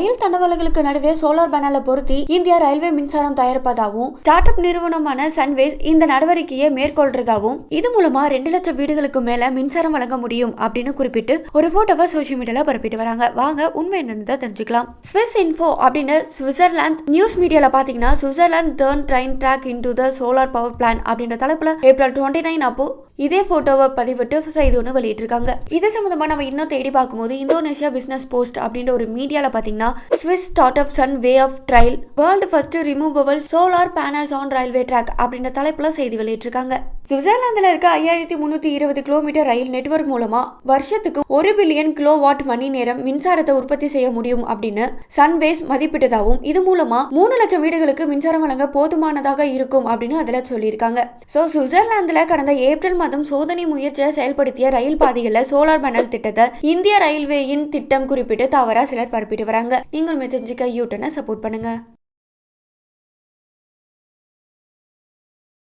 ரயில் தண்டவாளங்களுக்கு நடுவே சோலார் பேனலை பொருத்தி இந்தியா ரயில்வே மின்சாரம் தயாரிப்பதாகவும் ஸ்டார்ட் அப் நிறுவனமான சன்வேஸ் இந்த நடவடிக்கையை மேற்கொள்றதாகவும் இது மூலமா 2 லட்சம் வீடுகளுக்கு மேல மின்சாரம் வழங்க முடியும் அப்படின்னு குறிப்பிட்டு ஒரு போட்டோவை சோசியல் மீடியால பரப்பிட்டு வராங்க. வாங்க உண்மை என்னன்னு தெரிஞ்சுக்கலாம். ஸ்விஸ் இன்ஃபோ அப்படின்னு சுவிட்சர்லாந்து நியூஸ் மீடியால பாத்தீங்கன்னா Switzerland turn train track into the solar power plan அப்படின்ற தலைப்புல ஏப்ரல் 29 அப்போ இதே போட்டோவை பதிவிட்டு செய்தி ஒன்று வெளியிட்டிருக்காங்க. இது சம்பந்தமா நம்ம இன்னும் தேடி பார்க்கும்போது இந்தோனேஷியா பிசினஸ் போஸ்ட் அப்படின்ற ஒரு மீடியால பாத்தீங்கன்னா Swiss startup sun way of trial world first removable solar panels on railway track அப்படின்ற தலைப்புல செய்தி வெளியிட்டிருக்காங்க. சுவிட்சர்லாந்துல இருக்க 5320 கிலோமீட்டர் ரயில் நெட்வொர்க் மூலமா வருஷத்துக்கு 1 பில்லியன் கிலோவாட் மணி நேரம் மின்சாரத்தை உற்பத்தி செய்ய முடியும் அப்படின்னு சன்வேஸ் மதிப்பிட்டதாகவும் இது மூலமா 3 லட்சம் வீடுகளுக்கு மின்சாரம் வழங்க போதுமானதாக இருக்கும் அப்படின்னு அதுல சொல்லியிருக்காங்க. சோ சுவிட்சர்லாந்துல கடந்த ஏப்ரல் மாதம் சோதனை முயற்சியை செயல்படுத்திய ரயில் பாதைகள்ல சோலார் பேனல் திட்டத்தை இந்திய ரயில்வேயின் திட்டம் குறிப்பிட்டு தவறா சிலர் பரப்பிட்டு வராங்க. நீங்களுமே தெரிஞ்சுக்க யூட்டனை சப்போர்ட் பண்ணுங்க.